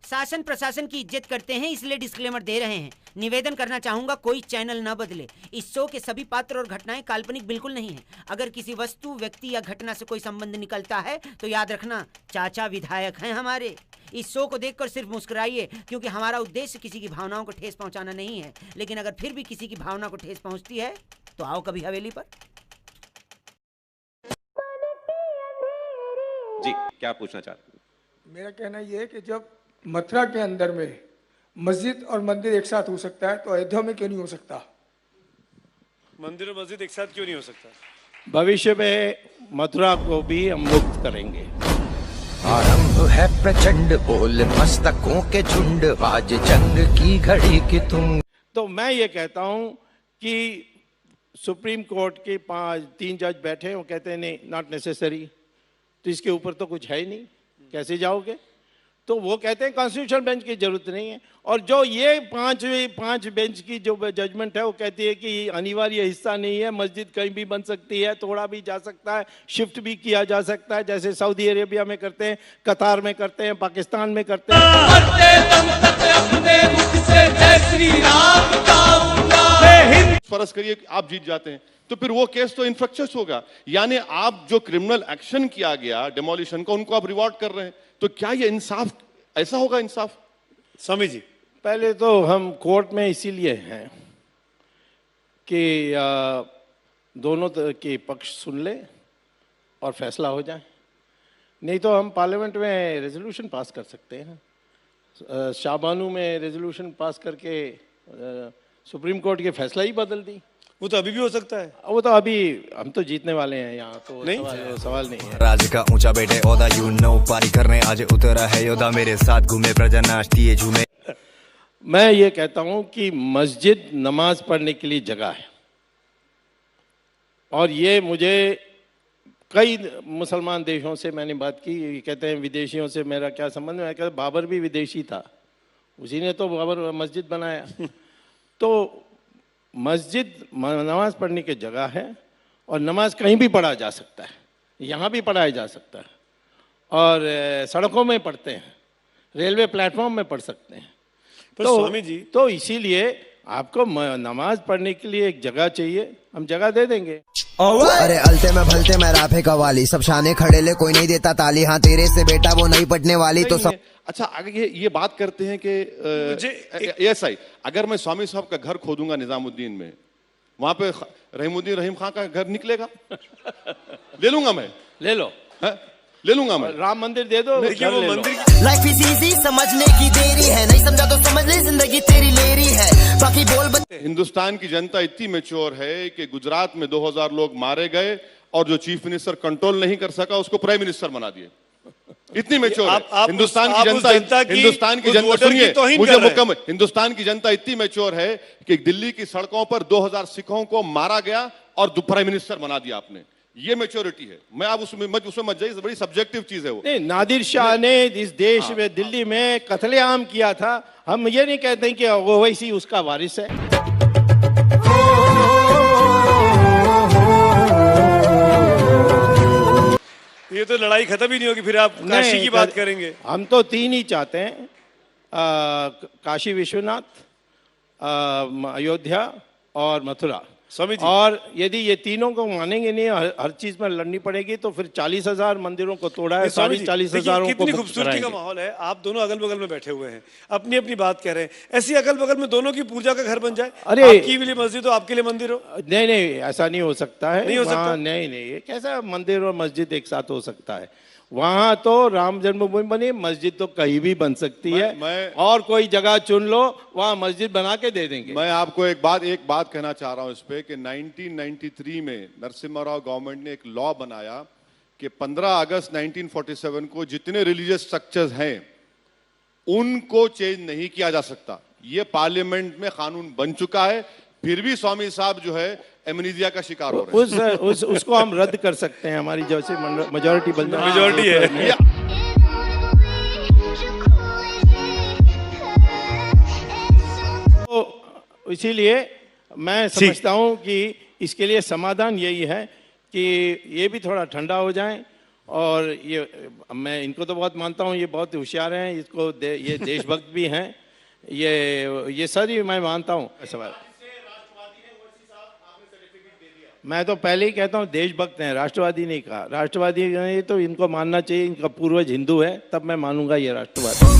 शासन प्रशासन की इज्जत करते हैं, इसलिए डिस्क्लेमर दे रहे हैं। निवेदन करना चाहूंगा, कोई चैनल न बदले। इस शो के सभी पात्र और घटनाएं काल्पनिक बिल्कुल नहीं है। अगर किसी वस्तु, व्यक्ति या घटना से कोई संबंध निकलता है तो याद रखना, चाचा विधायक हैं हमारे। इस शो को देखकर सिर्फ मुस्कुराइए, क्योंकि हमारा उद्देश्य किसी की भावनाओं को ठेस पहुंचाना नहीं है। लेकिन अगर फिर भी किसी की भावना को ठेस पहुंचती है तो आओ कभी हवेली पर। जी, क्या पूछना चाहते हैं? मेरा कहना यह है कि जब मथुरा के अंदर में मस्जिद और मंदिर एक साथ हो सकता है तो अयोध्या में क्यों नहीं हो सकता? मंदिर और मस्जिद एक साथ क्यों नहीं हो सकता? भविष्य में मथुरा को भी हम मुक्त करेंगे। आरंभ है प्रचंड, बोल मस्तकों के झुंड, आज जंग की घड़ी की तुम। तो मैं ये कहता हूं कि सुप्रीम कोर्ट के 3 जज बैठे, वो कहते हैं नहीं, नॉट नेसेसरी, तो इसके ऊपर तो कुछ है ही नहीं, कैसे जाओगे? तो वो कहते हैं कॉन्स्टिट्यूशन बेंच की जरूरत नहीं है। और जो ये पांच बेंच की जो जजमेंट है वो कहती है कि अनिवार्य हिस्सा नहीं है, मस्जिद कहीं भी बन सकती है, तोड़ा भी जा सकता है, शिफ्ट भी किया जा सकता है, जैसे सऊदी अरेबिया में करते हैं, कतार में करते हैं, पाकिस्तान में करते हैं। फर्ज करिए कि आप जीत जाते हैं तो फिर वो केस तो इन्फ्रक्चर्स होगा, यानी आप जो क्रिमिनल एक्शन किया गया डेमोलिशन का, उनको आप रिवॉर्ड कर रहे हैं, तो क्या ये इंसाफ, ऐसा होगा इंसाफ? स्वामी जी, पहले तो हम कोर्ट में इसीलिए हैं कि दोनों के पक्ष सुन ले और फैसला हो जाए। नहीं तो हम पार्लियामेंट में रेजोल्यूशन पास कर सकते हैं। शाबानू में रेजोल्यूशन पास करके सुप्रीम कोर्ट के फैसला ही बदल दी। वो तो अभी भी हो सकता है। वो तो अभी हम तो जीतने वाले हैं, यहाँ तो नहीं सवाल नहीं है। राज का ऊंचा बेटे ओदा, यू नो पारी करने आज उतरा है योदा, मेरे साथ घूमे प्रजा नाचती है झूमे। मैं ये कहता हूं कि मस्जिद नमाज पढ़ने के लिए जगह है, और ये मुझे कई मुसलमान देशों से मैंने बात की, ये कहते हैं विदेशियों से मेरा क्या संबंध है? मैं कहता बाबर भी विदेशी था, उसी ने तो बाबर मस्जिद बनाया। तो मस्जिद नमाज पढ़ने की जगह है, और नमाज कहीं भी पढ़ा जा सकता है, यहाँ भी पढ़ाया जा सकता है, और सड़कों में पढ़ते हैं, रेलवे प्लेटफॉर्म में पढ़ सकते हैं। तो स्वामी जी, तो इसीलिए आपको नमाज पढ़ने के लिए एक जगह चाहिए, हम जगह दे देंगे। अरे अलते में भलते में राफे कवाली, सब शाने खड़े ले कोई नहीं देता ताली, हाँ तेरे से बेटा वो नहीं पढ़ने वाली तो सब। अच्छा, अगर ये बात करते हैं कि ऐसा ही अगर मैं स्वामी साहब का घर खोदूंगा निजामुद्दीन में, वहां पे रहीमुद्दीन रहीम खां का घर निकलेगा? ले लूंगा मैं, ले लो, ले लूंगा मैं। राम मंदिर दे दो, देखिए वो मंदिर। लाइफ इज इजी, समझने की देरी है, नहीं समझा तो समझ ले, जिंदगी तेरी लेरी है, बाकी बोल हिंदुस्तान की जनता इतनी मैच्योर है कि गुजरात में 2000 लोग मारे गए और जो चीफ मिनिस्टर कंट्रोल नहीं कर सका उसको प्राइम मिनिस्टर बना दिए। इतनी मैच्योर है हिंदुस्तान की जनता। हिंदुस्तान की जनता, सुनिए मुझे मुकम्मल, हिंदुस्तान की जनता इतनी मैच्योर है कि दिल्ली की सड़कों पर 2000 सिखों को मारा गया और प्राइम मिनिस्टर बना दिया आपने। ये मैच्योरिटी है। मैं आप उसमें मत जाइए, बड़ी सब्जेक्टिव चीज है वो। नहीं, नादिर शाह ने इस देश में दिल्ली में कत्लेआम किया था, हम ये नहीं कहते कि वो वैसी उसका वारिस है। ये तो लड़ाई खत्म ही नहीं होगी, फिर आप काशी की बात करेंगे। हम तो 3 ही चाहते हैं, काशी विश्वनाथ, अयोध्या और मथुरा। स्वामी जी, और यदि ये तीनों को मानेंगे नहीं, हर चीज में लड़नी पड़ेगी, तो फिर 40,000 मंदिरों को तोड़ा है, 40,000 को कितनी खूबसूरती का माहौल है। आप दोनों अगल बगल में बैठे हुए हैं, अपनी अपनी बात कह रहे हैं, ऐसी अगल बगल में दोनों की पूजा का घर बन जाए। अरे आपकी लिए मस्जिद हो, आपके लिए मंदिर हो। नहीं, ऐसा नहीं हो सकता है। नहीं हो सकता? नहीं, ये कैसा मंदिर और मस्जिद एक साथ हो सकता है? वहां तो राम जन्मभूमि बनी, मस्जिद तो कहीं भी बन सकती है, और कोई जगह चुन लो, वहां मस्जिद बना के दे देंगे। मैं आपको एक बात कहना चाह रहा हूं इस पे कि 1993 में नरसिम्हा राव गवर्नमेंट ने एक लॉ बनाया कि 15 अगस्त 1947 को जितने रिलीजियस स्ट्रक्चर्स हैं उनको चेंज नहीं किया जा सकता। ये पार्लियामेंट में कानून बन चुका है, फिर भी स्वामी साहब जो है एमनीजिया का शिकार हो रहे हैं। उसको हम रद्द कर सकते हैं, हमारी जैसे मेजॉरिटी बन जाए। मेजॉरिटी है। तो इसीलिए मैं समझता हूं कि इसके लिए समाधान यही है कि ये भी थोड़ा ठंडा हो जाए, और ये मैं इनको तो बहुत मानता हूँ, ये बहुत होशियार हैं, इसको ये देशभक्त भी हैं, ये सारी मैं मानता हूँ। सवाल मैं तो पहले ही कहता हूँ देशभक्त हैं, राष्ट्रवादी नहीं कहा। राष्ट्रवादी नहीं तो इनको मानना चाहिए, इनका पूर्वज हिंदू है, तब मैं मानूंगा ये राष्ट्रवादी।